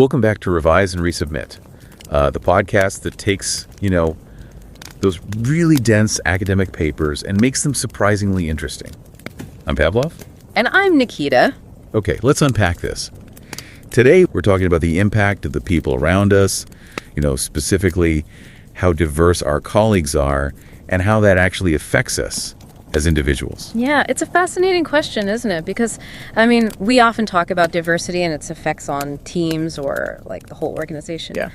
Welcome back to Revise and Resubmit, the podcast that takes, those really dense academic papers and makes them surprisingly interesting. I'm Pavlov. And I'm Nikita. Okay, let's unpack this. Today, we're talking about the impact of the people around us, specifically how diverse our colleagues are and how that actually affects us as individuals. Yeah, it's a fascinating question, isn't it? Because, we often talk about diversity and its effects on teams or like the whole organization. Yeah.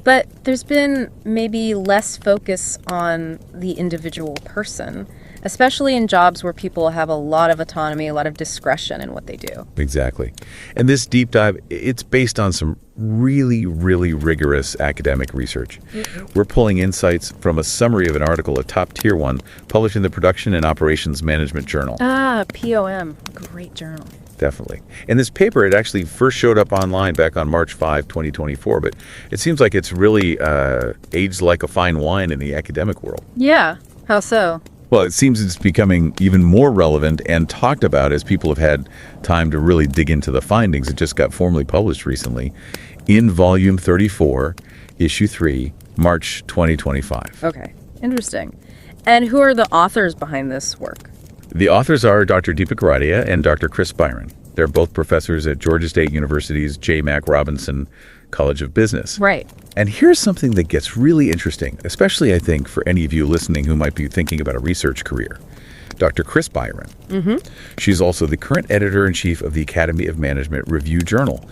But there's been maybe less focus on the individual person, especially in jobs where people have a lot of autonomy, a lot of discretion in what they do. Exactly. And this deep dive, it's based on some really, really rigorous academic research. Mm-hmm. We're pulling insights from a summary of an article, a top tier one, published in the Production and Operations Management Journal. POM. Great journal. Definitely. And this paper, it actually first showed up online back on March 5, 2024, but it seems like it's really aged like a fine wine in the academic world. Yeah. How so? Well, it seems it's becoming even more relevant and talked about as people have had time to really dig into the findings. It just got formally published recently in Volume 34, Issue 3, March 2025. Okay, interesting. And who are the authors behind this work? The authors are Dr. Deepa Goradia and Dr. Kris Byron. They're both professors at Georgia State University's J. Mac Robinson College of Business. Right. And here's something that gets really interesting, especially, I think, for any of you listening who might be thinking about a research career. Dr. Kris Byron. Mm-hmm. She's also the current editor-in-chief of the Academy of Management Review Journal,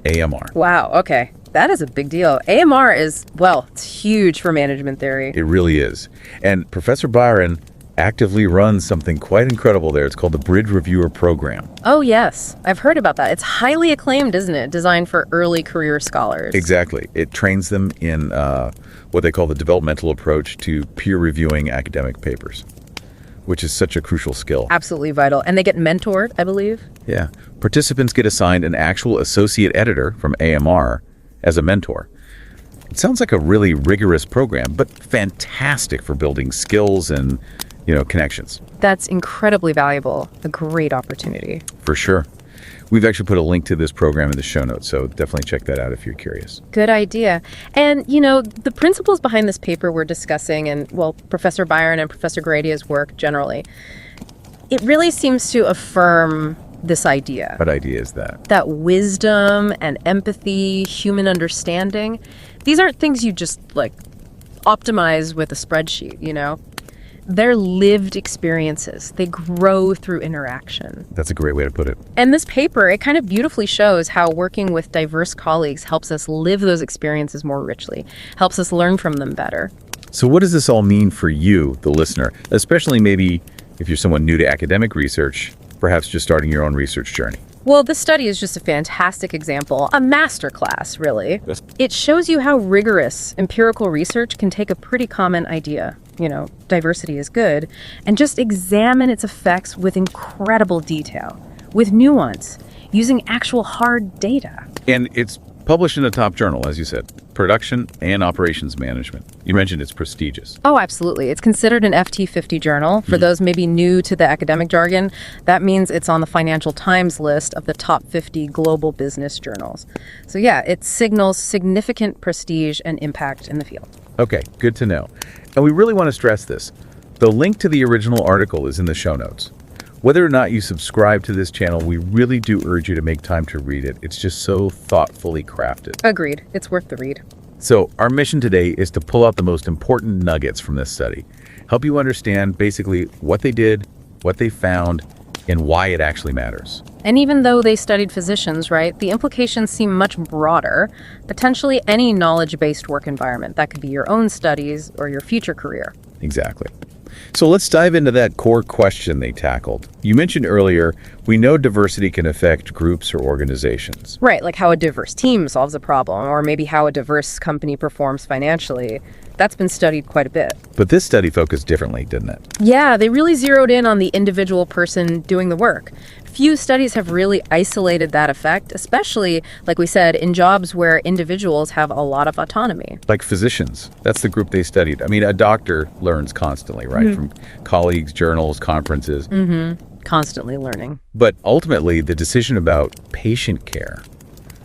AMR. Wow, okay. That is a big deal. AMR is, it's huge for management theory. It really is. And Professor Byron actively runs something quite incredible there. It's called the Bridge Reviewer Program. Oh, yes. I've heard about that. It's highly acclaimed, isn't it? Designed for early career scholars. Exactly. It trains them in what they call the developmental approach to peer reviewing academic papers, which is such a crucial skill. Absolutely vital. And they get mentored, I believe. Yeah. Participants get assigned an actual associate editor from AMR as a mentor. It sounds like a really rigorous program, but fantastic for building skills and connections. That's incredibly valuable. A great opportunity. For sure. We've actually put a link to this program in the show notes, so definitely check that out if you're curious. Good idea. And, the principles behind this paper we're discussing and, Professor Byron and Professor Goradia's work generally, it really seems to affirm this idea. What idea is that? That wisdom and empathy, human understanding, these aren't things you just, optimize with a spreadsheet, They're lived experiences. They grow through interaction. That's a great way to put it. And this paper, it kind of beautifully shows how working with diverse colleagues helps us live those experiences more richly, helps us learn from them better. So what does this all mean for you, the listener, especially maybe if you're someone new to academic research, perhaps just starting your own research journey? Well, this study is just a fantastic example, a masterclass, really. Yes. It shows you how rigorous empirical research can take a pretty common idea, diversity is good, and just examine its effects with incredible detail, with nuance, using actual hard data. And it's published in a top journal, as you said, Production and Operations Management. You mentioned it's prestigious. Oh, absolutely. It's considered an FT50 journal. For those maybe new to the academic jargon, that means it's on the Financial Times list of the top 50 global business journals. So yeah, it signals significant prestige and impact in the field. Okay, good to know. And we really want to stress this. The link to the original article is in the show notes. Whether or not you subscribe to this channel, we really do urge you to make time to read it. It's just so thoughtfully crafted. Agreed. It's worth the read. So our mission today is to pull out the most important nuggets from this study, help you understand basically what they did, what they found, and why it actually matters. And even though they studied physicians, right, the implications seem much broader. Potentially any knowledge-based work environment. That could be your own studies or your future career. Exactly. So let's dive into that core question they tackled. You mentioned earlier, we know diversity can affect groups or organizations. Right, like how a diverse team solves a problem, or maybe how a diverse company performs financially. That's been studied quite a bit. But this study focused differently, didn't it? Yeah, they really zeroed in on the individual person doing the work. Few studies have really isolated that effect, especially, like we said, in jobs where individuals have a lot of autonomy. Like physicians. That's the group they studied. I mean, a doctor learns constantly, right? Mm-hmm. From colleagues, journals, conferences. Mm-hmm. Constantly learning. But ultimately, the decision about patient care,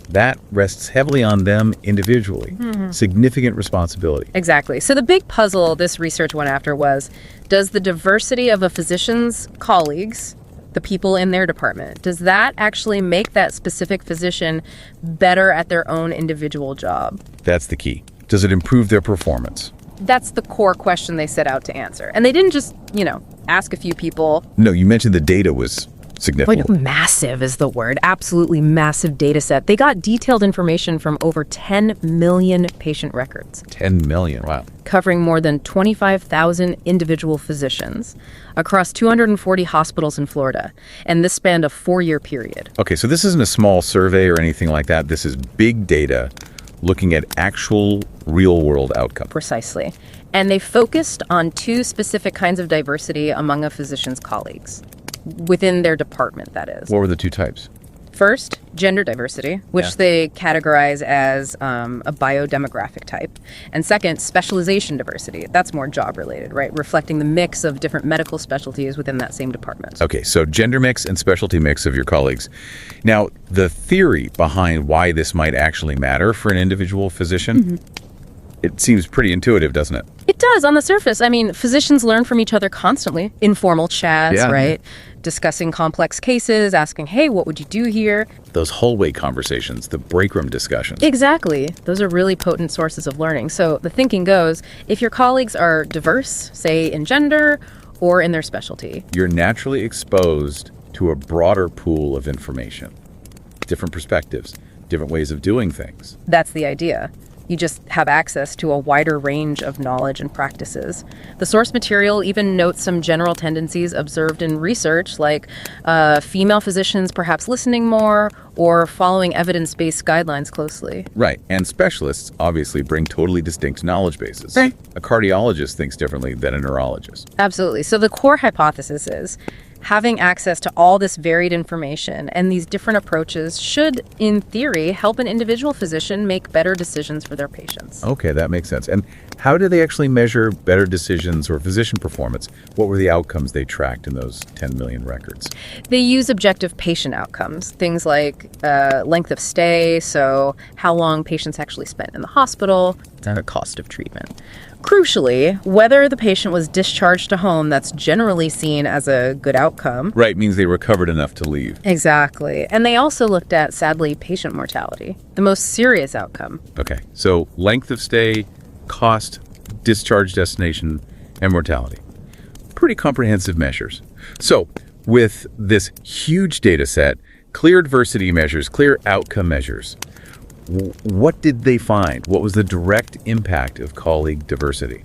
That rests heavily on them individually. Significant responsibility. Exactly. So the big puzzle this research went after was, does the diversity of a physician's colleagues, the people in their department, does that actually make that specific physician better at their own individual job? That's the key. Does it improve their performance? That's the core question they set out to answer. And they didn't just, ask a few people. No, you mentioned the data was significant. Massive is the word. Absolutely massive data set. They got detailed information from over 10 million patient records. 10 million, wow. Covering more than 25,000 individual physicians across 240 hospitals in Florida. And this spanned a 4-year period. Okay, so this isn't a small survey or anything like that. This is big data looking at actual real-world outcomes. Precisely. And they focused on 2 specific kinds of diversity among a physician's colleagues. Within their department, that is. What were the 2 types? First, gender diversity, which they categorize as a biodemographic type. And second, specialization diversity. That's more job-related, right? Reflecting the mix of different medical specialties within that same department. Okay, so gender mix and specialty mix of your colleagues. Now, the theory behind why this might actually matter for an individual physician, it seems pretty intuitive, doesn't it? It does on the surface. I mean, physicians learn from each other constantly. Informal chats, right? Discussing complex cases, asking, hey, what would you do here? Those hallway conversations, the break room discussions. Exactly. Those are really potent sources of learning. So the thinking goes, if your colleagues are diverse, say in gender or in their specialty, you're naturally exposed to a broader pool of information, different perspectives, different ways of doing things. That's the idea. You just have access to a wider range of knowledge and practices. The source material even notes some general tendencies observed in research, like female physicians perhaps listening more or following evidence-based guidelines closely. Right, and specialists obviously bring totally distinct knowledge bases. Right. A cardiologist thinks differently than a neurologist. Absolutely. So the core hypothesis is having access to all this varied information and these different approaches should, in theory, help an individual physician make better decisions for their patients. Okay, that makes sense. And how do they actually measure better decisions or physician performance? What were the outcomes they tracked in those 10 million records? They use objective patient outcomes, things like length of stay, so how long patients actually spent in the hospital, and the cost of treatment. Crucially, whether the patient was discharged to home, that's generally seen as a good outcome. Right, means they recovered enough to leave. Exactly. And they also looked at, sadly, patient mortality, the most serious outcome. Okay, so length of stay, cost, discharge destination, and mortality. Pretty comprehensive measures. So, with this huge data set, clear adversity measures, clear outcome measures, what did they find? What was the direct impact of colleague diversity?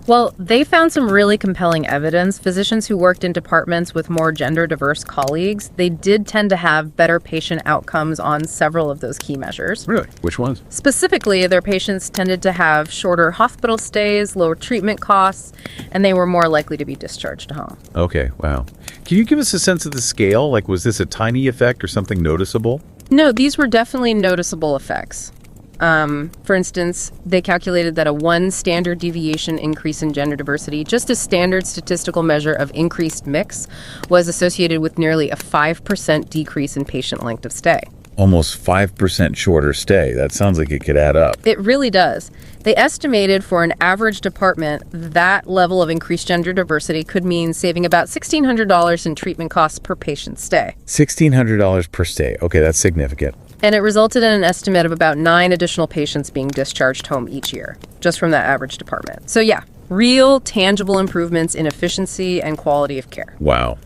Well, they found some really compelling evidence. Physicians who worked in departments with more gender-diverse colleagues, they did tend to have better patient outcomes on several of those key measures. Really? Which ones? Specifically, their patients tended to have shorter hospital stays, lower treatment costs, and they were more likely to be discharged to home. Okay, wow. Can you give us a sense of the scale? Like, was this a tiny effect or something noticeable? No, these were definitely noticeable effects. For instance, they calculated that a 1 standard deviation increase in gender diversity, just a standard statistical measure of increased mix, was associated with nearly a 5% decrease in patient length of stay. Almost 5% shorter stay. That sounds like it could add up. It really does. They estimated for an average department that level of increased gender diversity could mean saving about $1,600 in treatment costs per patient stay. $1,600 per stay. Okay, that's significant. And it resulted in an estimate of about 9 additional patients being discharged home each year, just from that average department. So yeah, real tangible improvements in efficiency and quality of care. Wow.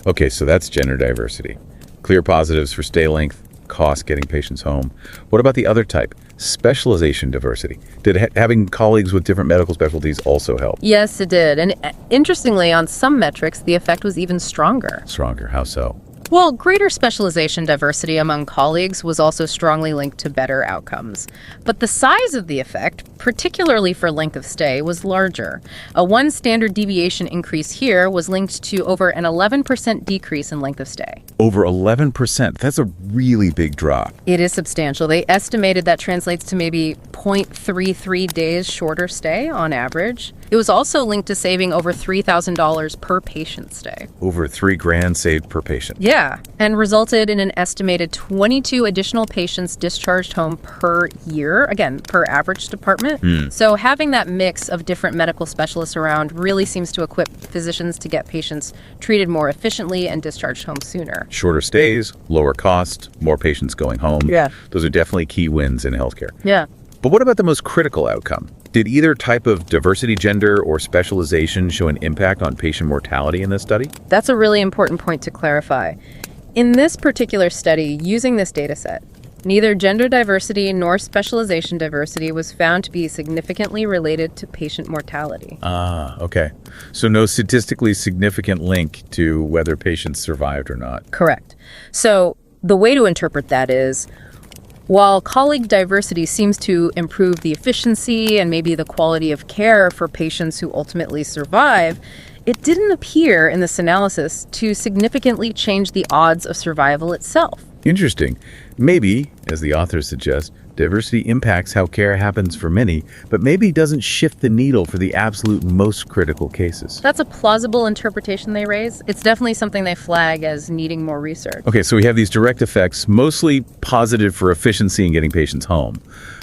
Okay, so that's gender diversity. Clear positives for stay length, cost getting patients home. What about the other type, specialization diversity? Did having colleagues with different medical specialties also help? Yes, it did. And interestingly, on some metrics, the effect was even stronger. Stronger, how so? Well, greater specialization diversity among colleagues was also strongly linked to better outcomes. But the size of the effect, particularly for length of stay, was larger. A 1 standard deviation increase here was linked to over an 11% decrease in length of stay. Over 11%. That's a really big drop. It is substantial. They estimated that translates to maybe 0.33 days shorter stay on average. It was also linked to saving over $3,000 per patient stay. Over $3,000 saved per patient. Yeah, Yeah, and resulted in an estimated 22 additional patients discharged home per year, again, per average department. So having that mix of different medical specialists around really seems to equip physicians to get patients treated more efficiently and discharged home sooner. Shorter stays, lower cost, more patients going home. Yeah. Those are definitely key wins in healthcare. Yeah. But what about the most critical outcome? Did either type of diversity, gender, or specialization show an impact on patient mortality in this study? That's a really important point to clarify. In this particular study, using this data set, neither gender diversity nor specialization diversity was found to be significantly related to patient mortality. Ah, okay. So no statistically significant link to whether patients survived or not. Correct. So the way to interpret that is, while colleague diversity seems to improve the efficiency and maybe the quality of care for patients who ultimately survive, it didn't appear in this analysis to significantly change the odds of survival itself. Interesting. Maybe, as the authors suggest, diversity impacts how care happens for many, but maybe doesn't shift the needle for the absolute most critical cases. That's a plausible interpretation they raise. It's definitely something they flag as needing more research. Okay, so we have these direct effects, mostly positive for efficiency in getting patients home.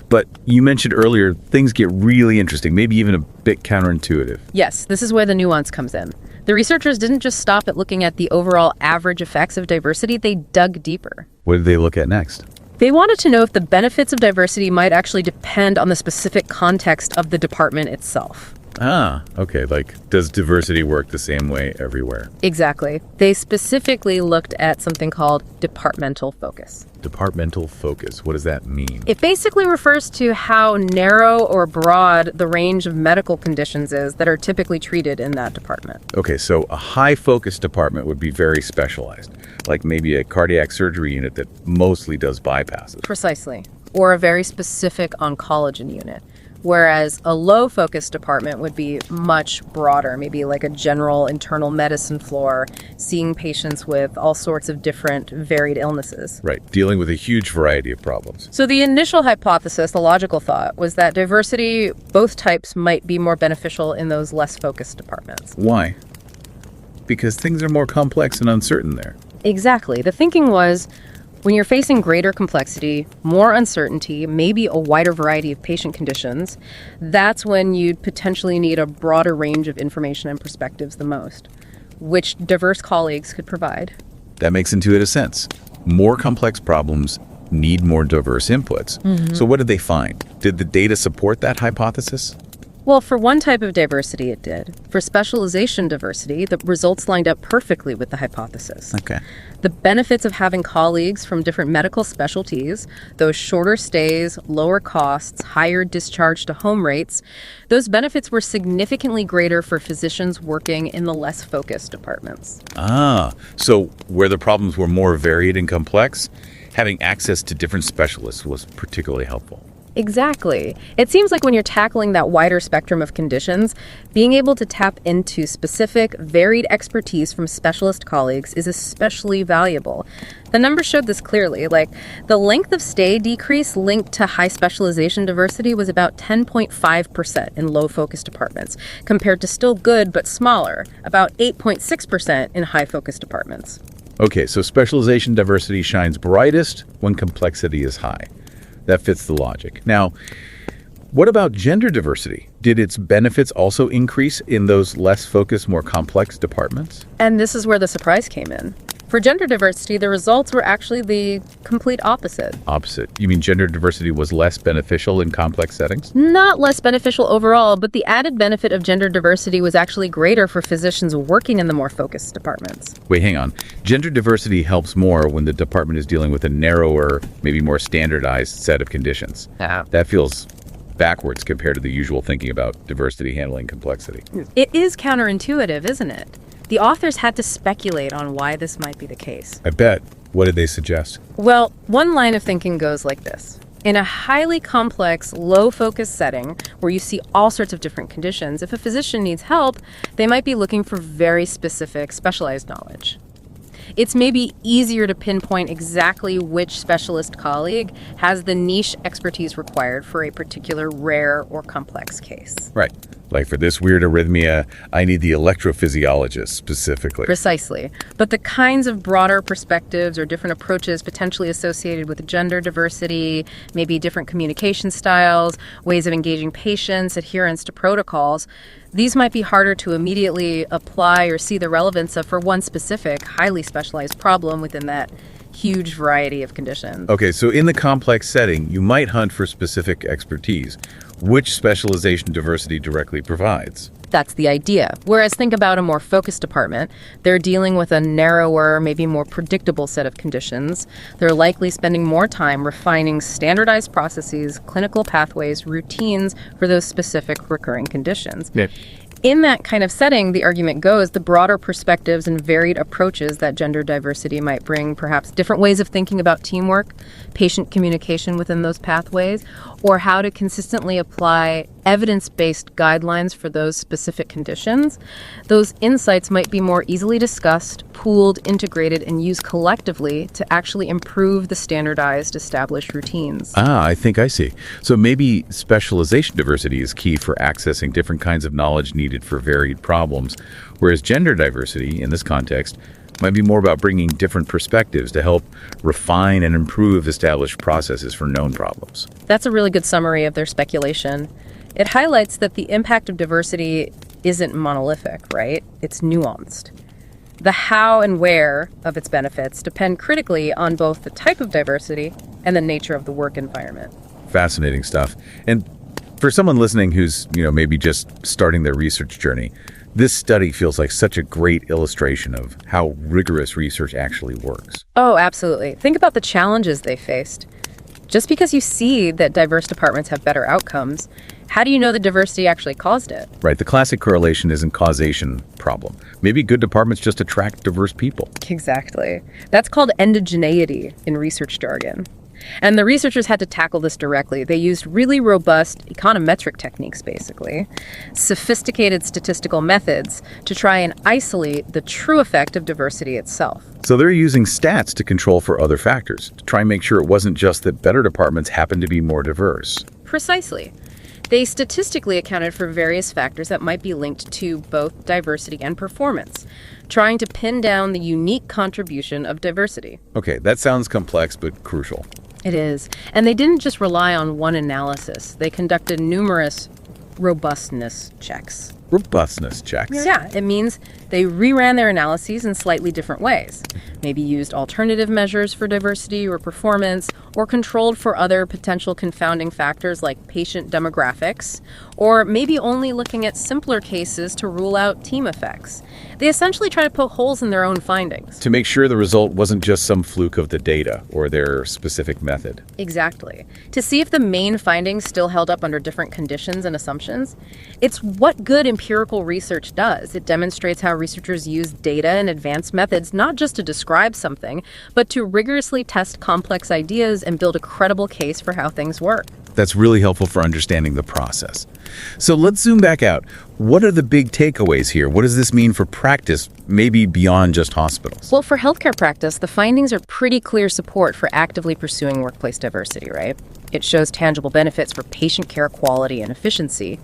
But you mentioned earlier, things get really interesting, maybe even a bit counterintuitive. Yes, this is where the nuance comes in. The researchers didn't just stop at looking at the overall average effects of diversity, they dug deeper. What did they look at next? They wanted to know if the benefits of diversity might actually depend on the specific context of the department itself. Ah, okay, like, does diversity work the same way everywhere? Exactly. They specifically looked at something called departmental focus. Departmental focus, what does that mean? It basically refers to how narrow or broad the range of medical conditions is that are typically treated in that department. Okay, so a high-focus department would be very specialized, like maybe a cardiac surgery unit that mostly does bypasses. Precisely. Or a very specific oncology unit. Whereas a low-focus department would be much broader, maybe like a general internal medicine floor, seeing patients with all sorts of different varied illnesses. Right, dealing with a huge variety of problems. So the initial hypothesis, the logical thought, was that diversity, both types, might be more beneficial in those less focused departments. Why? Because things are more complex and uncertain there. Exactly. The thinking was, when you're facing greater complexity, more uncertainty, maybe a wider variety of patient conditions, that's when you'd potentially need a broader range of information and perspectives the most, which diverse colleagues could provide. That makes intuitive sense. More complex problems need more diverse inputs. So what did they find? Did the data support that hypothesis? Well, for one type of diversity, it did. For specialization diversity, the results lined up perfectly with the hypothesis. Okay. The benefits of having colleagues from different medical specialties, those shorter stays, lower costs, higher discharge to home rates, those benefits were significantly greater for physicians working in the less focused departments. Ah, so where the problems were more varied and complex, having access to different specialists was particularly helpful. Exactly. It seems like when you're tackling that wider spectrum of conditions, being able to tap into specific, varied expertise from specialist colleagues is especially valuable. The numbers showed this clearly. Like, the length of stay decrease linked to high specialization diversity was about 10.5% in low-focus departments, compared to still good but smaller, about 8.6% in high-focus departments. Okay, so specialization diversity shines brightest when complexity is high. That fits the logic. Now, what about gender diversity? Did its benefits also increase in those less focused, more complex departments? And this is where the surprise came in. For gender diversity, the results were actually the complete opposite. Opposite. You mean gender diversity was less beneficial in complex settings? Not less beneficial overall, but the added benefit of gender diversity was actually greater for physicians working in the more focused departments. Wait, hang on. Gender diversity helps more when the department is dealing with a narrower, maybe more standardized set of conditions. Yeah. That feels backwards compared to the usual thinking about diversity handling complexity. It is counterintuitive, isn't it? The authors had to speculate on why this might be the case. I bet. What did they suggest? Well, one line of thinking goes like this. In a highly complex, low-focus setting where you see all sorts of different conditions, if a physician needs help, they might be looking for very specific, specialized knowledge. It's maybe easier to pinpoint exactly which specialist colleague has the niche expertise required for a particular rare or complex case. Right. Like for this weird arrhythmia, I need the electrophysiologist specifically. Precisely. But the kinds of broader perspectives or different approaches potentially associated with gender diversity, maybe different communication styles, ways of engaging patients, adherence to protocols, these might be harder to immediately apply or see the relevance of for one specific, highly specialized problem within that huge variety of conditions. Okay, so in the complex setting, you might hunt for specific expertise, which specialization diversity directly provides. That's the idea. Whereas think about a more focused department. They're dealing with a narrower, maybe more predictable set of conditions. They're likely spending more time refining standardized processes, clinical pathways, routines for those specific recurring conditions. Yeah. In that kind of setting, the argument goes, the broader perspectives and varied approaches that gender diversity might bring, perhaps different ways of thinking about teamwork, patient communication within those pathways, or how to consistently apply evidence-based guidelines for those specific conditions, those insights might be more easily discussed, pooled, integrated, and used collectively to actually improve the standardized, established routines. I think I see. So maybe specialization diversity is key for accessing different kinds of knowledge needed for varied problems, whereas gender diversity, in this context, might be more about bringing different perspectives to help refine and improve established processes for known problems. That's a really good summary of their speculation. It highlights that the impact of diversity isn't monolithic, right? It's nuanced. The how and where of its benefits depend critically on both the type of diversity and the nature of the work environment. Fascinating stuff. And for someone listening who's, maybe just starting their research journey, this study feels like such a great illustration of how rigorous research actually works. Oh, absolutely. Think about the challenges they faced. Just because you see that diverse departments have better outcomes, how do you know the diversity actually caused it? Right. The classic correlation isn't causation problem. Maybe good departments just attract diverse people. Exactly. That's called endogeneity in research jargon. And the researchers had to tackle this directly. They used really robust econometric techniques, basically, sophisticated statistical methods to try and isolate the true effect of diversity itself. So they're using stats to control for other factors, to try and make sure it wasn't just that better departments happen to be more diverse. Precisely. They statistically accounted for various factors that might be linked to both diversity and performance, trying to pin down the unique contribution of diversity. Okay, that sounds complex but crucial. It is. And they didn't just rely on one analysis. They conducted numerous robustness checks. Robustness checks? Yeah, it means they reran their analyses in slightly different ways. Maybe used alternative measures for diversity or performance, or controlled for other potential confounding factors like patient demographics, or maybe only looking at simpler cases to rule out team effects. They essentially try to poke holes in their own findings. To make sure the result wasn't just some fluke of the data or their specific method. Exactly. To see if the main findings still held up under different conditions and assumptions. It's what good empirical research does. It demonstrates how researchers use data and advanced methods not just to describe something, but to rigorously test complex ideas and build a credible case for how things work. That's really helpful for understanding the process. So let's zoom back out. What are the big takeaways here? What does this mean for practice, maybe beyond just hospitals? Well, for healthcare practice, the findings are pretty clear support for actively pursuing workplace diversity, right? It shows tangible benefits for patient care quality and efficiency.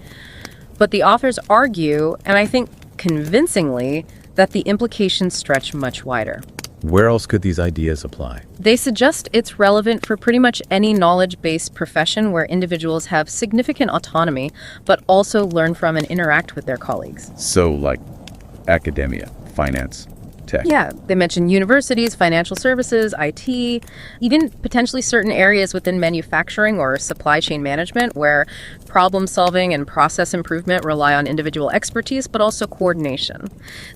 But the authors argue, and I think convincingly, that the implications stretch much wider. Where else could these ideas apply? They suggest it's relevant for pretty much any knowledge-based profession where individuals have significant autonomy, but also learn from and interact with their colleagues. So like academia, finance, tech. Yeah, they mention universities, financial services, IT, even potentially certain areas within manufacturing or supply chain management where problem solving and process improvement rely on individual expertise, but also coordination.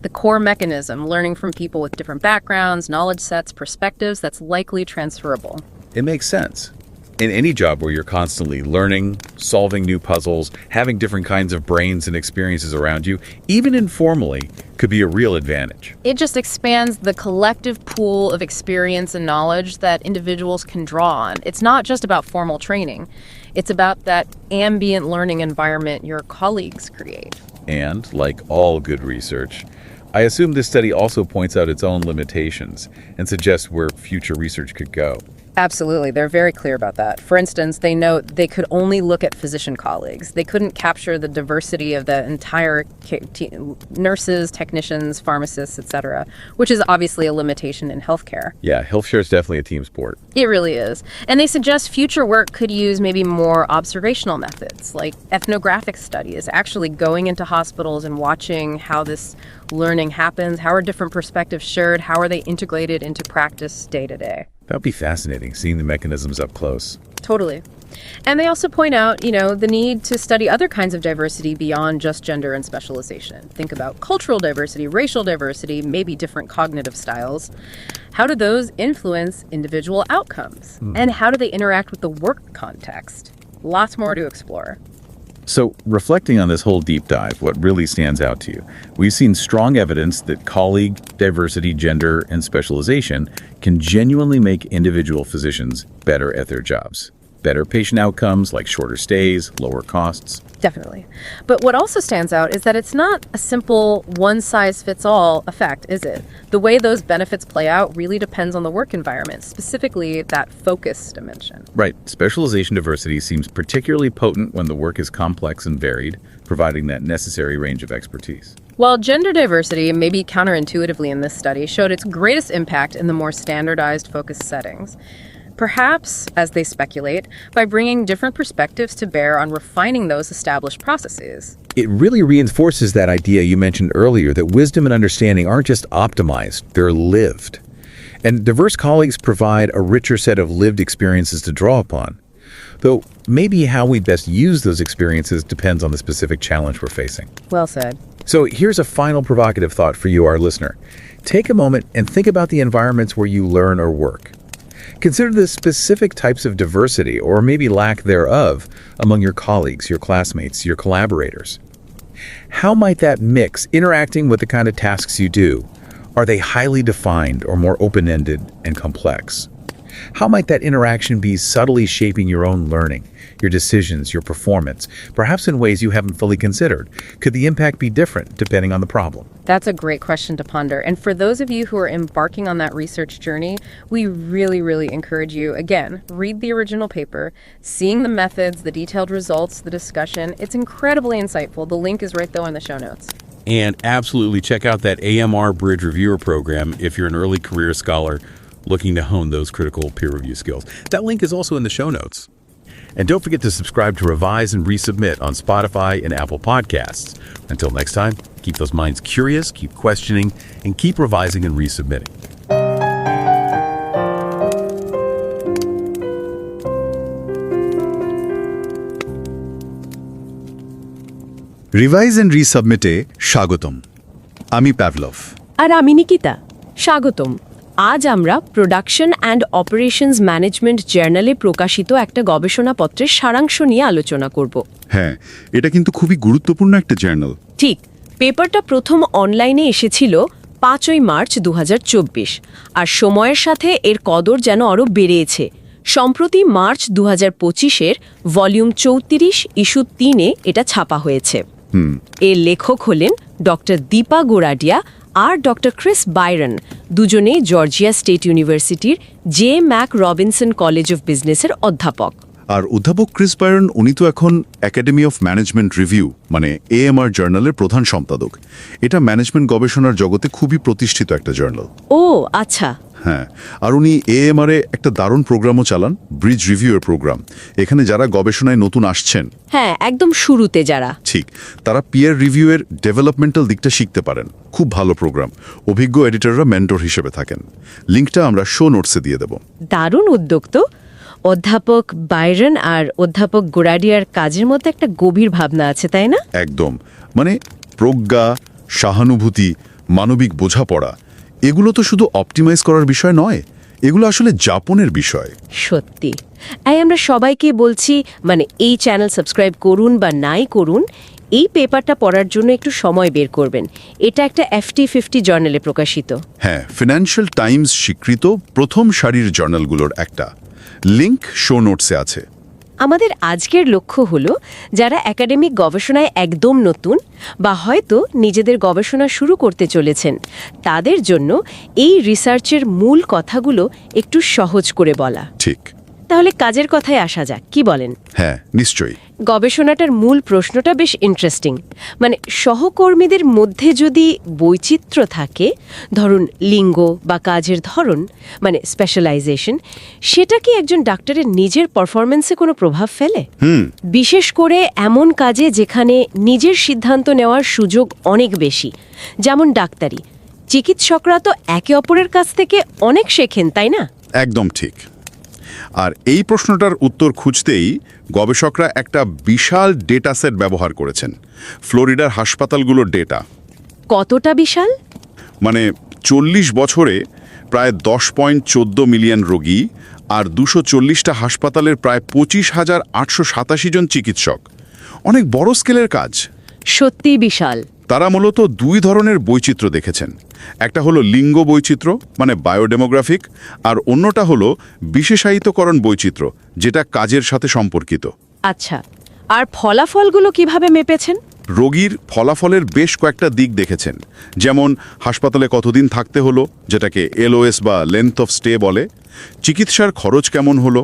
The core mechanism, learning from people with different backgrounds, knowledge sets, perspectives, that's likely transferable. It makes sense. In any job where you're constantly learning, solving new puzzles, having different kinds of brains and experiences around you, even informally, could be a real advantage. It just expands the collective pool of experience and knowledge that individuals can draw on. It's not just about formal training. It's about that ambient learning environment your colleagues create. And, like all good research, I assume this study also points out its own limitations and suggests where future research could go. Absolutely. They're very clear about that. For instance, they note they could only look at physician colleagues. They couldn't capture the diversity of the entire nurses, technicians, pharmacists, etc., which is obviously a limitation in healthcare. Yeah, healthcare is definitely a team sport. It really is. And they suggest future work could use maybe more observational methods, like ethnographic studies, actually going into hospitals and watching how this learning happens, how are different perspectives shared, how are they integrated into practice day to day. That would be fascinating, seeing the mechanisms up close. Totally. And they also point out, the need to study other kinds of diversity beyond just gender and specialization. Think about cultural diversity, racial diversity, maybe different cognitive styles. How do those influence individual outcomes? And how do they interact with the work context? Lots more to explore. So, reflecting on this whole deep dive, what really stands out to you? We've seen strong evidence that colleague diversity, gender, and specialization can genuinely make individual physicians better at their jobs. Better patient outcomes like shorter stays, lower costs. Definitely. But what also stands out is that it's not a simple one-size-fits-all effect, is it? The way those benefits play out really depends on the work environment, specifically that focus dimension. Right. Specialization diversity seems particularly potent when the work is complex and varied, providing that necessary range of expertise. While gender diversity, maybe counterintuitively in this study, showed its greatest impact in the more standardized focus settings. Perhaps, as they speculate, by bringing different perspectives to bear on refining those established processes. It really reinforces that idea you mentioned earlier that wisdom and understanding aren't just optimized, they're lived. And diverse colleagues provide a richer set of lived experiences to draw upon. Though maybe how we best use those experiences depends on the specific challenge we're facing. Well said. So here's a final provocative thought for you, our listener. Take a moment and think about the environments where you learn or work. Consider the specific types of diversity, or maybe lack thereof, among your colleagues, your classmates, your collaborators. How might that mix interacting with the kind of tasks you do? Are they highly defined or more open-ended and complex? How might that interaction be subtly shaping your own learning, your decisions, your performance, perhaps in ways you haven't fully considered? Could the impact be different depending on the problem? That's a great question to ponder. And for those of you who are embarking on that research journey, we really, really encourage you, again, read the original paper, seeing the methods, the detailed results, the discussion. It's incredibly insightful. The link is right there in the show notes. And absolutely check out that AMR Bridge Reviewer program if you're an early career scholar looking to hone those critical peer review skills. That link is also in the show notes. And don't forget to subscribe to Revise and Resubmit on Spotify and Apple Podcasts. Until next time, keep those minds curious, keep questioning, and keep revising and resubmitting. Revise and রিসাবমিটে স্বাগতম। আমি Pavlov. আর আমি নিকিতা। স্বাগতম। আজ আমরা production and operations management জার্নালে প্রকাশিত একটা গবেষণাপত্রের সারাংশ নিয়ে আলোচনা করব। হ্যাঁ, এটা কিন্তু খুবই গুরুত্বপূর্ণ একটা জার্নাল। ঠিক। পেপারটা প্রথম অনলাইনে এসেছিল 5 মার্চ 2024, আর সময়ের সাথে এর কদর যেন আরও বেড়েছে। সম্প্রতি মার্চ 2025-এর ভলিউম 34 ইস্যু 3-এ এটা ছাপা হয়েছে। এর লেখক হলেন ডক্টর দীপা গোরাডিয়া আর ডক্টর ক্রিস বাইরন, দুজনেই জর্জিয়া স্টেট ইউনিভার্সিটির J Mac Robinson college of বিজনেসের অধ্যাপক। আর অধ্যাপক ক্রিস বাইরন উনি তো এখন একাডেমি অফ ম্যানেজমেন্ট রিভিউ মানে AMR জার্নালের প্রধান সম্পাদক। এটা ম্যানেজমেন্ট গবেষণার জগতে খুবই প্রতিষ্ঠিত একটা জার্নাল। ও আচ্ছা। হ্যাঁ, আর উনি AMR এ একটা দারুণ প্রোগ্রামও চালান, ব্রিজ রিভিউয়ের প্রোগ্রাম। এখানে যারা গবেষণায় নতুন আসছেন, হ্যাঁ একদম শুরুতে যারা, ঠিক, তারা পিয়ার রিভিউয়ের ডেভেলপমেন্টাল দিকটা শিখতে পারেন। খুব ভালো প্রোগ্রাম। অভিজ্ঞ এডিটররা মেন্টর হিসেবে থাকেন। লিঙ্কটা আমরা শো নোটসে দিয়ে দেব। দারুণ উদ্যোগ তো। অধ্যাপক বাইরন আর অধ্যাপক গোরাডিয়ার কাজের মধ্যে একটা গভীর ভাবনা আছে, তাই না? একদম। মানে প্রজ্ঞা, সহানুভূতি, মানবিক বোঝাপড়া, এগুলো তো শুধু অপটিমাইজ করার বিষয় নয়, এগুলো আসলে যাপনের বিষয়। সত্যি। আমরা সবাইকে বলছি, মানে এই চ্যানেল সাবস্ক্রাইব করুন বা নাই করুন, এই পেপারটা পড়ার জন্য একটু সময় বের করবেন। এটা একটা FT50 জার্নালে প্রকাশিত। হ্যাঁ, ফিনান্সিয়াল টাইমস স্বীকৃত প্রথম সারির জার্নালগুলোর একটা। লিংক শো নোটসে আছে। আমাদের আজকের লক্ষ্য হলো যারা একাডেমিক গবেষণায় একদম নতুন বা হয়তো নিজেদের গবেষণা শুরু করতে চলেছেন তাদের জন্য এই রিসার্চের মূল কথাগুলো একটু সহজ করে বলা। ঠিক। তাহলে কাজের কথায় আসা যাক, কি বলেন? হ্যাঁ, নিশ্চয়ই। গবেষণাটার মূল প্রশ্নটা বেশ ইন্টারেস্টিং। মানে সহকর্মীদের মধ্যে যদি বৈচিত্র্য থাকে, ধরুন লিঙ্গ বা কাজের ধরন, মানে স্পেশালাইজেশন, সেটা কি একজন ডাক্তারের নিজের পারফরমেন্সে কোনো প্রভাব ফেলে? বিশেষ করে এমন কাজে যেখানে নিজের সিদ্ধান্ত নেওয়ার সুযোগ অনেক বেশি, যেমন ডাক্তারি। চিকিৎসকরা তো একে অপরের কাছ থেকে অনেক শেখেন, তাই না? একদম ঠিক। আর এই প্রশ্নটার উত্তর খুঁজতেই গবেষকরা একটা বিশাল ডেটা সেট ব্যবহার করেছেন, ফ্লোরিডার হাসপাতালগুলোর ডেটা। কতটা বিশাল? মানে 40 বছরে প্রায় 10.14 মিলিয়ন রোগী আর 240টা হাসপাতালের প্রায় 25,887 জন চিকিৎসক। অনেক বড় স্কেলের কাজ। সত্যিই বিশাল। তারা মূলত দুই ধরনের বৈচিত্র্য দেখেছেন। একটা হলো লিঙ্গ বৈচিত্র্য, মানে বায়োডেমোগ্রাফিক, আর অন্যটা হলো বিশেষায়িতকরণ বৈচিত্র্য, যেটা কাজের সাথে সম্পর্কিত। আচ্ছা, আর ফলাফলগুলো কিভাবে মেপেছেন? রোগীর ফলাফলের বেশ কয়েকটা দিক দেখেছেন, যেমন হাসপাতালে কতদিন থাকতে হলো, যেটাকে এলওএস বা লেন্থ অফ স্টে বলে, চিকিৎসার খরচ কেমন হলো,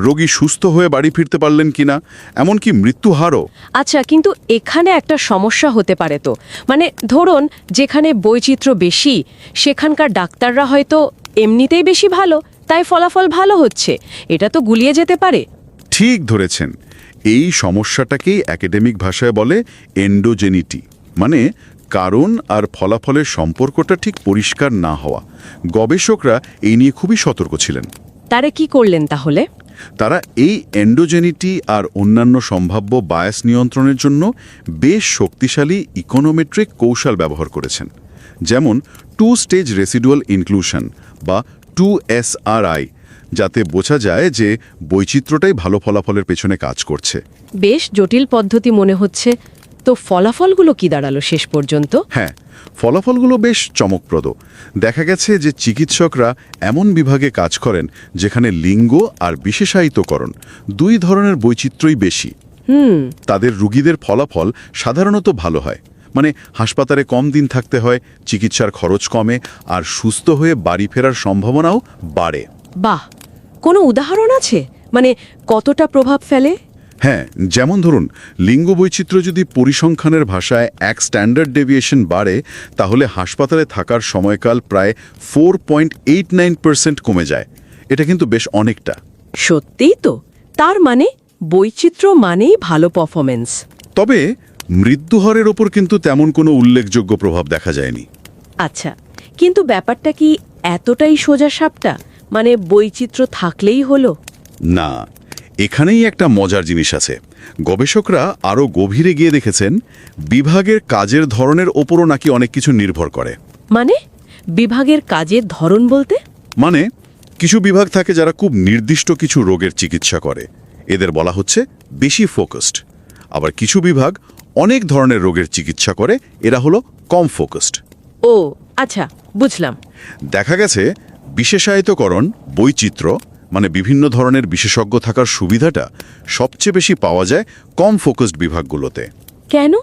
রোগী সুস্থ হয়ে বাড়ি ফিরতে পারলেন কিনা, এমনকি মৃত্যু হারও। আচ্ছা, কিন্তু এখানে একটা সমস্যা হতে পারে তো। মানে ধরুন যেখানে বৈচিত্র্য বেশি সেখানকার ডাক্তাররা হয়তো এমনিতেই বেশি ভালো, তাই ফলাফল ভালো হচ্ছে, এটা তো গুলিয়ে যেতে পারে। ঠিক ধরেছেন। এই সমস্যাটাকেই একাডেমিক ভাষায় বলে এন্ডোজেনিটি, মানে কারণ আর ফলাফলের সম্পর্কটা ঠিক পরিষ্কার না হওয়া। গবেষকরা এই নিয়ে খুবই সতর্ক ছিলেন। তারা কি করলেন তাহলে? তারা এই এন্ডোজেনিটি আর অন্যান্য সম্ভাব্য বায়াস নিয়ন্ত্রণের জন্য বেশ শক্তিশালী ইকোনোমেট্রিক কৌশল ব্যবহার করেছেন, যেমন 2 স্টেজ রেসিডুয়াল ইনক্লুশন বা 2SRI, যাতে বোঝা যায় যে বৈচিত্র্যটাই ভালো ফলাফলের পেছনে কাজ করছে। বেশ জটিল পদ্ধতি মনে হচ্ছে। তো ফলাফলগুলো কি দাঁড়ালো শেষ পর্যন্ত? হ্যাঁ, ফলাফলগুলো বেশ চমকপ্রদ। দেখা গেছে যে চিকিৎসকরা এমন বিভাগে কাজ করেন যেখানে লিঙ্গ আর বিশেষায়িতকরণ দুই ধরনের বৈচিত্র্যই বেশি। তাদের রোগীদের ফলাফল সাধারণত ভালো হয়। মানে হাসপাতালে কম দিন থাকতে হয়, চিকিৎসার খরচ কমে, আর সুস্থ হয়ে বাড়ি ফেরার সম্ভাবনাও বাড়ে। বাহ, কোনো উদাহরণ আছে? মানে কতটা প্রভাব ফেলে? হ্যাঁ, যেমন ধরুন লিঙ্গ বৈচিত্র্য যদি পরিসংখ্যানের ভাষায় 1 স্ট্যান্ডার্ড ডেভিয়েশন বাড়ে, তাহলে হাসপাতালে থাকার সময়কাল প্রায় 4.89% কমে যায়। এটা কিন্তু বেশ অনেকটা। সত্যিই তো। তার মানে বৈচিত্র্য মানেই ভালো পারফরমেন্স। তবে মৃত্যুহারের ওপর কিন্তু তেমন কোনো উল্লেখযোগ্য প্রভাব দেখা যায়নি। আচ্ছা, কিন্তু ব্যাপারটা কি এতটাই সোজা সাপটা? মানে বৈচিত্র্য থাকলেই হলো? না, এখানেই একটা মজার জিনিস আছে। গবেষকরা আরও গভীরে গিয়ে দেখেছেন বিভাগের কাজের ধরনের ওপরও নাকি অনেক কিছু নির্ভর করে। মানে বিভাগের কাজের ধরন বলতে? মানে কিছু বিভাগ থাকে যারা খুব নির্দিষ্ট কিছু রোগের চিকিৎসা করে, এদের বলা হচ্ছে বেশি ফোকাসড। আবার কিছু বিভাগ অনেক ধরনের রোগের চিকিৎসা করে, এরা হলো কম ফোকাসড। ও আচ্ছা, বুঝলাম। দেখা গেছে বিশেষায়িতকরণ বৈচিত্র্য, মানে বিভিন্ন ধরনের বিশেষজ্ঞ থাকার সুবিধাটা সবচেয়ে বেশি পাওয়া যায় কম ফোকাসড বিভাগগুলোতে। কেন?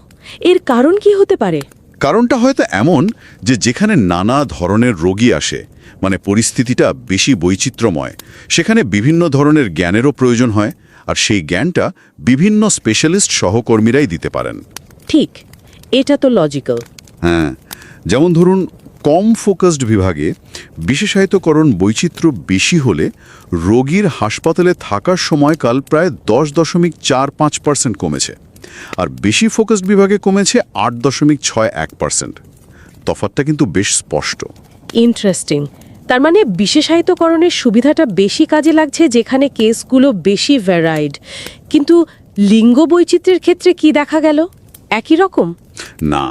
এর কারণ কি হতে পারে? কারণটা হয়তো এমন যে যেখানে নানা ধরনের রোগী আসে, মানে পরিস্থিতিটা বেশি বৈচিত্র্যময়, সেখানে বিভিন্ন ধরনের জ্ঞানেরও প্রয়োজন হয়, আর সেই জ্ঞানটা বিভিন্ন স্পেশালিস্ট সহকর্মীরাই দিতে পারেন। ঠিক, এটা তো লজিক্যাল। হ্যাঁ, যেমন ধরুন কম ফোকাসড বিভাগে বিশেষায়িতকরণ বৈচিত্র্য বেশি হলে রোগীর হাসপাতালে থাকার সময়কাল প্রায় 10.45% কমেছে, আর বেশি ফোকাসড বিভাগে কমেছে 8.61%। তফাৎটা কিন্তু বেশ স্পষ্ট। ইন্টারেস্টিং। তার মানে বিশেষায়িতকরণের সুবিধাটা বেশি কাজে লাগছে যেখানে কেসগুলো বেশি ভ্যারাইড। কিন্তু লিঙ্গ বৈচিত্র্যের ক্ষেত্রে কি দেখা গেল? একই রকম? না,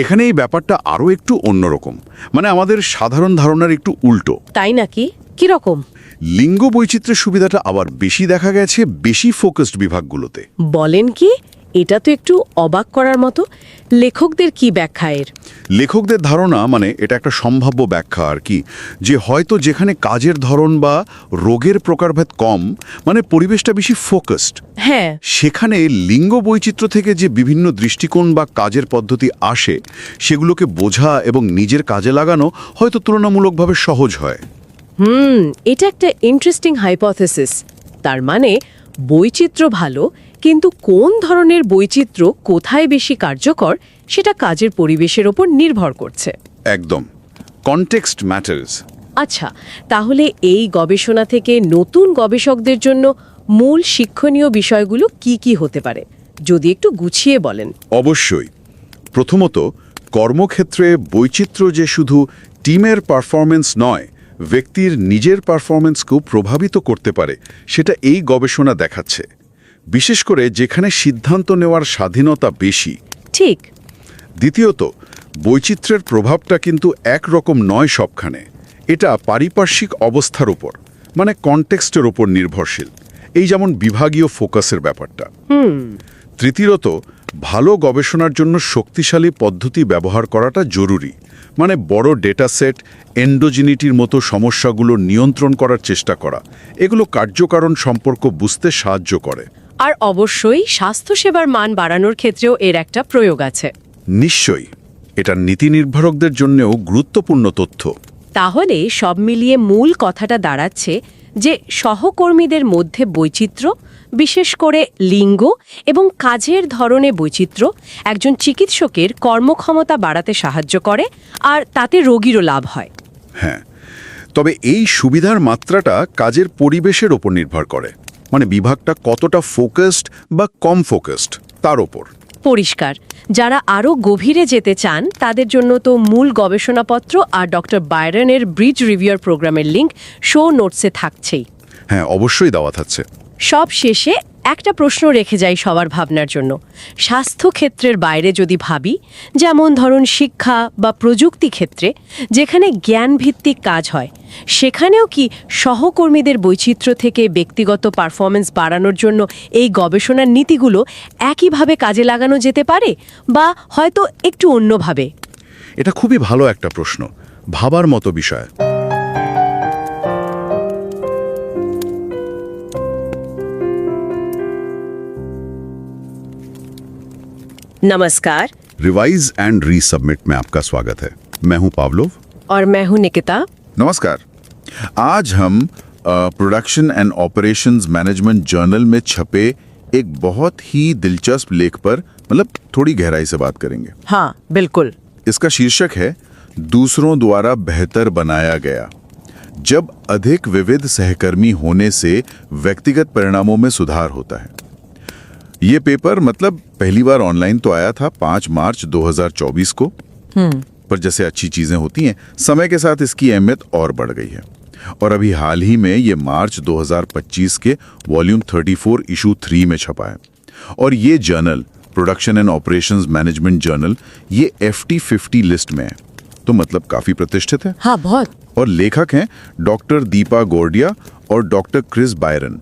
এখানে এই ব্যাপারটা আরও একটু অন্যরকম। মানে আমাদের সাধারণ ধারণার একটু উল্টো। তাই নাকি? কি রকম? লিঙ্গ বৈচিত্র্যের সুবিধাটা আবার বেশি দেখা গেছে বেশি ফোকাসড বিভাগগুলোতে। বলেন কি? এটা তো একটু অবাক করার মতো। লেখকদের কি ব্যাখ্যা এর? লেখকদের ধারণা মানে এটা একটা সম্ভাব্য ব্যাখ্যা আর কি, যে হয়তো যেখানে কাজের ধরন বা রোগের প্রকারভেদ কম, মানে পরিবেশটা বেশি ফোকাসড, হ্যাঁ, সেখানে লিঙ্গ বৈচিত্র্য থেকে যে বিভিন্ন দৃষ্টিকোণ বা কাজের পদ্ধতি আসে সেগুলোকে বোঝা এবং নিজের কাজে লাগানো হয়তো তুলনামূলকভাবে সহজ হয়। এটা একটা ইন্টারেস্টিং হাইপোথেসিস। তার মানে বৈচিত্র্য ভালো, কিন্তু কোন ধরনের বৈচিত্র্য কোথায় বেশি কার্যকর সেটা কাজের পরিবেশের ওপর নির্ভর করছে। একদম, কনটেক্সট ম্যাটার্স। আচ্ছা, তাহলে এই গবেষণা থেকে নতুন গবেষকদের জন্য মূল শিক্ষণীয় বিষয়গুলো কি কি হতে পারে, যদি একটু গুছিয়ে বলেন। অবশ্যই। প্রথমত, কর্মক্ষেত্রে বৈচিত্র্য যে শুধু টিমের পারফরমেন্স নয়, ব্যক্তির নিজের পারফরমেন্সকেও প্রভাবিত করতে পারে, সেটা এই গবেষণা দেখাচ্ছে, বিশেষ করে যেখানে সিদ্ধান্ত নেওয়ার স্বাধীনতা বেশি। ঠিক। দ্বিতীয়ত, বৈচিত্র্যের প্রভাবটা কিন্তু একরকম নয় সবখানে, এটা পারিপার্শ্বিক অবস্থার উপর, মানে কনটেক্সটের উপর নির্ভরশীল, এই যেমন বিভাগীয় ফোকাসের ব্যাপারটা। তৃতীয়ত, ভালো গবেষণার জন্য শক্তিশালী পদ্ধতি ব্যবহার করাটা জরুরি, মানে বড় ডেটা সেট, এন্ডোজিনিটির মতো সমস্যাগুলো নিয়ন্ত্রণ করার চেষ্টা করা, এগুলো কার্যকারণ সম্পর্ক বুঝতে সাহায্য করে। আর অবশ্যই স্বাস্থ্যসেবার মান বাড়ানোর ক্ষেত্রেও এর একটা প্রয়োগ আছে। নিশ্চয়ই, এটা নীতি নির্ধারকদের জন্যও গুরুত্বপূর্ণ তথ্য। তাহলে সব মিলিয়ে মূল কথাটা দাঁড়াচ্ছে যে সহকর্মীদের মধ্যে বৈচিত্র্য, বিশেষ করে লিঙ্গ এবং কাজের ধরনে বৈচিত্র্য, একজন চিকিৎসকের কর্মক্ষমতা বাড়াতে সাহায্য করে, আর তাতে রোগীরও লাভ হয়। হ্যাঁ, তবে এই সুবিধার মাত্রাটা কাজের পরিবেশের ওপর নির্ভর করে, মানে বিভাগটা কতটা ফোকাসড বা কম ফোকাসড তার ওপর। পরিষ্কার। যারা আরও গভীরে যেতে চান তাদের জন্য তো মূল গবেষণাপত্র আর ডক্টর বায়রনের ব্রিজ রিভিউর প্রোগ্রামের লিঙ্ক শো নোটসে থাকছেই। হ্যাঁ, অবশ্যই দেওয়া থাকছে। সব শেষে একটা প্রশ্ন রেখে যাই সবার ভাবনার জন্য। স্বাস্থ্যক্ষেত্রের বাইরে যদি ভাবি, যেমন ধরুন শিক্ষা বা প্রযুক্তি ক্ষেত্রে, যেখানে জ্ঞানভিত্তিক কাজ হয়, সেখানেও কি সহকর্মীদের বৈচিত্র্য থেকে ব্যক্তিগত পারফরমেন্স বাড়ানোর জন্য এই গবেষণার নীতিগুলো একইভাবে কাজে লাগানো যেতে পারে, বা হয়তো একটু অন্যভাবে? এটা খুবই ভালো একটা প্রশ্ন, ভাবার মতো বিষয়। नमस्कार। रिवाइज एंड रीसबमिट में आपका स्वागत है। मैं हूं पावलोव और मैं हूं निकिता। नमस्कार। आज हम production and operations management journal में छपे एक बहुत ही दिलचस्प लेख पर मतलब थोड़ी गहराई से बात करेंगे। हाँ, बिल्कुल। इसका शीर्षक है दूसरों द्वारा बेहतर बनाया गया, जब अधिक विविध सहकर्मी होने से व्यक्तिगत परिणामों में सुधार होता है। ये पेपर मतलब पहली बार ऑनलाइन तो आया था 5 मार्च 2024 को, पर जैसे अच्छी चीजें होती हैं, समय के साथ इसकी अहमियत और बढ़ गई है, और अभी हाल ही में ये मार्च 2025 के वॉल्यूम 34 इशू 3 में छपा है। और ये journal, production and operations management journal, ये FT50 लिस्ट में है, तो मतलब काफी प्रतिष्ठित है। हाँ, बहुत। और लेखक हैं डॉक्टर दीपा गोरडिया और डॉक्टर क्रिस बायरन,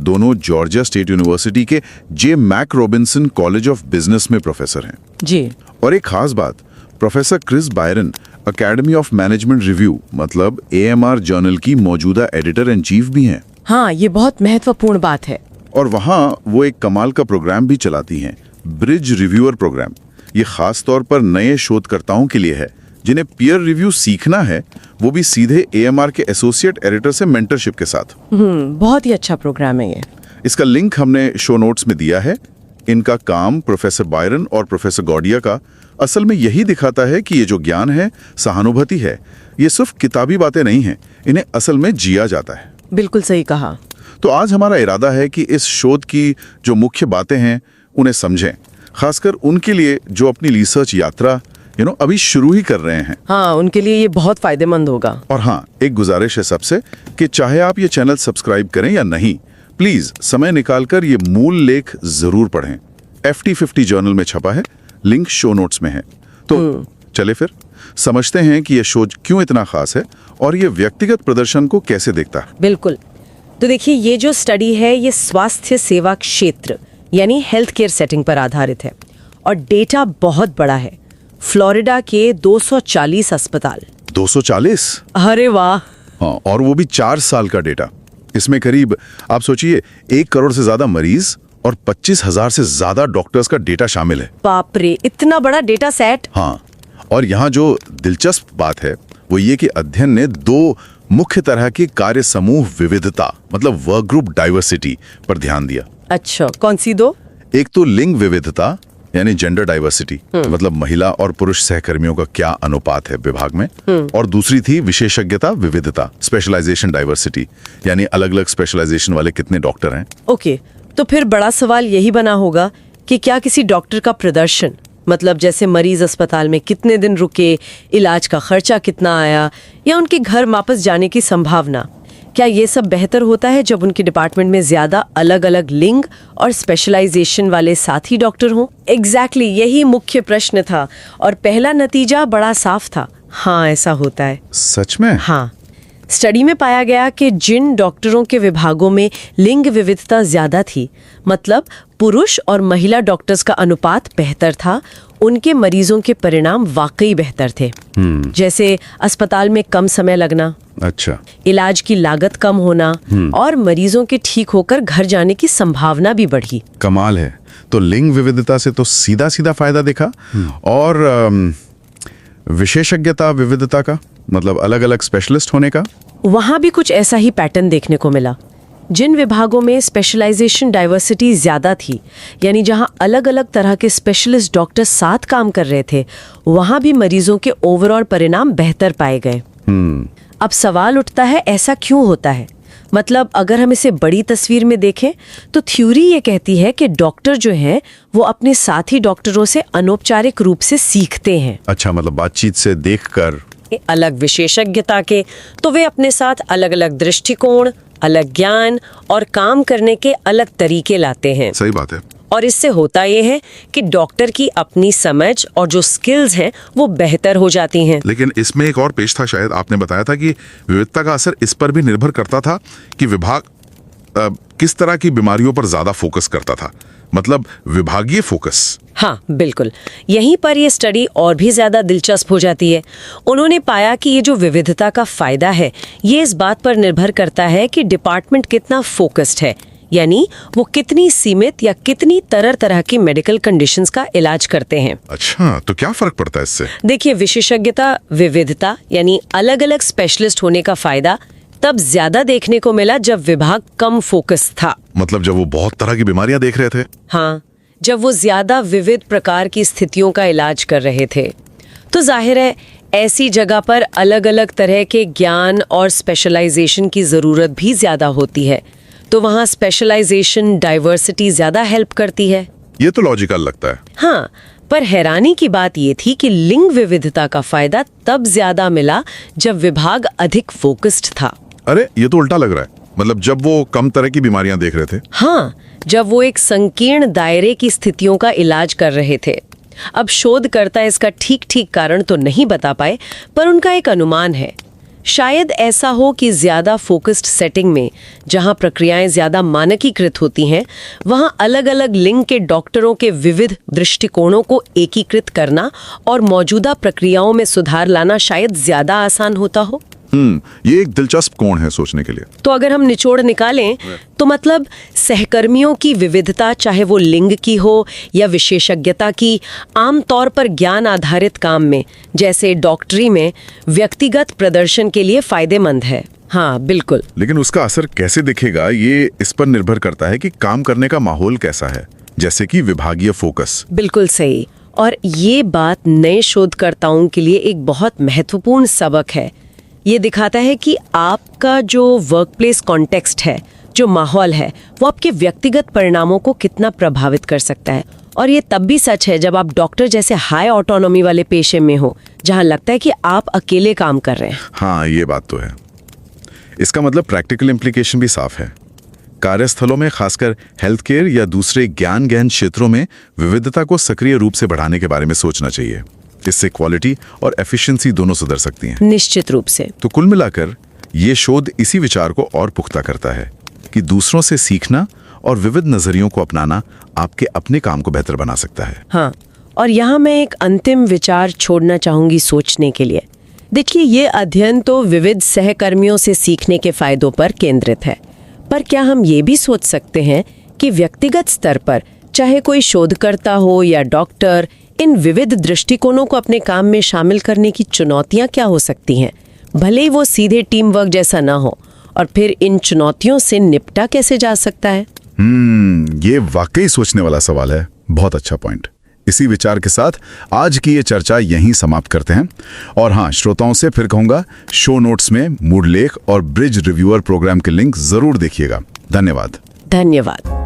दोनों जॉर्जिया स्टेट यूनिवर्सिटी के J Mack Robinson College of Business में प्रोफेसर हैं। जी। और एक खास बात, professor Chris Byron Academy of Management Review मतलब AMR जर्नल की मौजूदा एडिटर इन चीफ भी हैं। हाँ, ये बहुत महत्वपूर्ण बात है। और वहाँ वो एक कमाल का प्रोग्राम भी चलाती हैं, ब्रिज रिव्यूअर प्रोग्राम। ये खास तौर पर नए शोधकर्ताओं के लिए है जिन्हें पीयर रिव्यू सीखना है, वो भी सीधे AMR के एसोसिएट एडिटर से मेंटरशिप के साथ। बहुत ही अच्छा प्रोग्राम है ये। इसका लिंक हमने शो नोट्स में दिया है। इनका काम प्रोफेसर बायरन और प्रोफेसर गौडिया का असल में यही दिखाता है कि ये जो ज्ञान है, सहानुभूति है, ये सिर्फ किताबी बातें नहीं हैं, इन्हें असल में जिया जाता है। बिल्कुल सही कहा। तो आज हमारा इरादा है कि इस शोध की जो मुख्य बातें हैं उन्हें समझें, खासकर उनके लिए जो अपनी रिसर्च यात्रा अभी शुरू ही कर रहे हैं। हाँ, उनके लिए ये बहुत फायदेमंद होगा। और हाँ, एक गुजारिश है सबसे कि चाहे आप ये चैनल सब्सक्राइब करें या नहीं, प्लीज समय निकालकर ये मूल लेख जरूर पढ़ें। FT50 जर्नल में छपा है, लिंक शो नोट्स में है। तो चले फिर समझते हैं कि ये शोध क्यों इतना खास है और ये व्यक्तिगत प्रदर्शन को कैसे देखता है। बिल्कुल। तो देखिए, ये जो स्टडी है ये स्वास्थ्य सेवा क्षेत्र यानी हेल्थ केयर सेटिंग पर आधारित है और डेटा बहुत बड़ा है। फ्लोरिडा के 240 अस्पताल। 240? अरे वाह। हाँ, और वो भी 4 साल का डेटा। इसमें करीब आप सोचिए 1 करोड़ से ज्यादा मरीज और 25,000 से ज्यादा डॉक्टर्स का डेटा शामिल है। बाप रे, इतना बड़ा डेटा सेट। हाँ, और यहाँ जो दिलचस्प बात है वो ये कि अध्ययन ने 2 मुख्य तरह की कार्य समूह विविधता मतलब वर्क ग्रुप डाइवर्सिटी पर ध्यान दिया। अच्छा, कौन सी 2? एक तो लिंग विविधता यानी जेंडर डाइवर्सिटी, मतलब महिला और पुरुष सहकर्मियों का क्या अनुपात है विभाग में, और दूसरी थी विशेषज्ञता विविधता स्पेशलाइजेशन डाइवर्सिटी, यानी अलग अलग स्पेशलाइजेशन वाले कितने डॉक्टर हैं। ओके, तो फिर बड़ा सवाल यही बना होगा कि क्या किसी डॉक्टर का प्रदर्शन, मतलब जैसे मरीज अस्पताल में कितने दिन रुके, इलाज का खर्चा कितना आया, या उनके घर वापस जाने की संभावना, क्या ये सब बेहतर होता है जब उनके डिपार्टमेंट में ज्यादा अलग अलग लिंग और स्पेशलाइजेशन वाले साथी डॉक्टर हों? एग्जैक्टली, यही मुख्य प्रश्न था और पहला नतीजा बड़ा साफ था। हाँ, ऐसा होता है। सच में? हाँ, स्टडी में पाया गया कि जिन डॉक्टरों के विभागों में लिंग विविधता ज्यादा थी, मतलब पुरुष और महिला डॉक्टर्स का अनुपात बेहतर था, उनके मरीजों के परिणाम वाकई बेहतर थे। जैसे अस्पताल में कम समय लगना, अच्छा, इलाज की लागत कम होना, और मरीजों के ठीक होकर घर जाने की संभावना भी बढ़ी। कमाल है। तो लिंग विविधता से तो सीधा सीधा फायदा देखा। और विशेषज्ञता विविधता का मतलब अलग अलग स्पेशलिस्ट होने का, वहां भी कुछ ऐसा ही पैटर्न देखने को मिला। जिन विभागों में स्पेशलाइजेशन डाइवर्सिटी ज्यादा थी, यानी जहां अलग अलग तरह के स्पेशलिस्ट डॉक्टर साथ काम कर रहे थे, वहां भी मरीजों के ओवरऑल परिणाम बेहतर पाए गए। अब सवाल उठता है, ऐसा क्यों होता है? मतलब अगर हम इसे बड़ी तस्वीर में देखें तो थ्योरी ये कहती है कि डॉक्टर जो हैं वो अपने साथी डॉक्टरों से अनौपचारिक रूप से सीखते हैं। अच्छा, मतलब बातचीत से देखकर। अलग विशेषज्ञता के तो वे अपने साथ अलग अलग दृष्टिकोण, अलग ज्ञान और काम करने के अलग तरीके लाते हैं। सही बात है। और इससे होता यह है कि डॉक्टर की अपनी समझ और जो स्किल्स हैं वो बेहतर हो जाती हैं। लेकिन इसमें एक और पेश था, शायद आपने बताया था कि विविधता का असर इस पर भी निर्भर करता था कि विभाग किस तरह की बीमारियों पर ज्यादा फोकस करता था, मतलब विभागीय फोकस। हाँ, बिल्कुल। यहीं पर यह स्टडी और भी ज्यादा दिलचस्प हो जाती है। उन्होंने पाया कि ये जो विविधता का फायदा है ये इस बात पर निर्भर करता है कि डिपार्टमेंट कितना फोकस्ड है, यानी वो कितनी सीमित या कितनी तरह की मेडिकल कंडीशंस का इलाज करते हैं। अच्छा, तो क्या फर्क पड़ता है इससे? देखिए, विशेषज्ञता विविधता यानी अलग अलग स्पेशलिस्ट होने का फायदा तब ज्यादा देखने को मिला जब विभाग कम फोकस था। मतलब जब वो बहुत तरह की बीमारियां देख रहे थे? हाँ, जब वो ज्यादा विविध प्रकार की स्थितियों का इलाज कर रहे थे। तो जाहिर है ऐसी जगह पर अलग अलग तरह के ज्ञान और स्पेशलाइजेशन की जरूरत भी ज्यादा होती है, तो वहाँ स्पेशलाइजेशन डाइवर्सिटी ज्यादा हेल्प करती है। ये तो लॉजिकल लगता है। हाँ, पर हैरानी की बात ये थी कि लिंग विविधता का फायदा तब ज्यादा मिला जब विभाग अधिक फोकस्ड था। अरे, ये तो उल्टा लग रहा है। मतलब जब वो कम तरह की बीमारियां देख रहे थे। हाँ, जब वो एक संकीर्ण दायरे की स्थितियों का इलाज कर रहे थे। अब शोधकर्ता इसका ठीक कारण तो नहीं बता पाए, पर उनका एक अनुमान है। शायद ऐसा हो कि ज्यादा फोकस्ड सेटिंग में, जहां प्रक्रियाएं ज्यादा मानकीकृत होती हैं, वहां अलग अलग लिंग के डॉक्टरों के विविध दृष्टिकोणों को एकीकृत करना और मौजूदा प्रक्रियाओं में सुधार लाना शायद ज्यादा आसान होता हो। ये एक दिलचस्प कोण है सोचने के लिए। तो अगर हम निचोड़ निकालें तो मतलब सहकर्मियों की विविधता, चाहे वो लिंग की हो या विशेषज्ञता की, आमतौर पर ज्ञान आधारित काम में जैसे डॉक्टरी में व्यक्तिगत प्रदर्शन के लिए फायदेमंद है। हाँ, बिल्कुल। लेकिन उसका असर कैसे दिखेगा ये इस पर निर्भर करता है कि काम करने का माहौल कैसा है, जैसे कि विभागीय फोकस। बिल्कुल सही। और ये बात नए शोधकर्ताओं के लिए एक बहुत महत्वपूर्ण सबक है। ये दिखाता है कि आपका जो वर्कप्लेस कॉन्टेक्स्ट है, जो माहौल है, वो आपके व्यक्तिगत परिणामों को कितना प्रभावित कर सकता है। और ये तब भी सच है जब आप डॉक्टर जैसे हाई ऑटोनॉमी वाले पेशे में हो, जहां लगता है कि आप अकेले काम कर रहे हैं। हाँ, ये बात तो है। इसका मतलब प्रैक्टिकल इम्प्लीकेशन भी साफ है। कार्यस्थलों में, खासकर हेल्थ केयर या दूसरे ज्ञान गहन क्षेत्रों में, विविधता को सक्रिय रूप से बढ़ाने के बारे में सोचना चाहिए। इससे क्वालिटी और एफिशिएंसी दोनों सुधर सकती हैं। निश्चित रूप से। तो कुल मिलाकर ये शोध इसी विचार को और पुख्ता करता है कि दूसरों से सीखना और विविध नजरियों को अपनाना आपके अपने काम को बेहतर बना सकता है। हाँ, और यहाँ मैं एक अंतिम विचार छोड़ना चाहूंगी सोचने के लिए। देखिए, ये अध्ययन तो विविध सहकर्मियों से सीखने के फायदों पर केंद्रित है, पर क्या हम ये भी सोच सकते हैं कि व्यक्तिगत स्तर पर, चाहे कोई शोधकर्ता हो या डॉक्टर, इन विविध दृष्टिकोणों को अपने काम में शामिल करने की चुनौतियां क्या हो सकती हैं, भले ही वो सीधे टीम वर्क जैसा ना हो, और फिर इन चुनौतियों से निपटा कैसे जा सकता है? ये वाकई सोचने वाला सवाल है। बहुत अच्छा पॉइंट। इसी विचार के साथ आज की ये चर्चा यहीं समाप्त करते हैं। और हाँ, श्रोताओं से फिर कहूंगा, शो नोट्स में मूड लेख और ब्रिज रिव्यूअर प्रोग्राम के लिंक जरूर देखिएगा। धन्यवाद। धन्यवाद।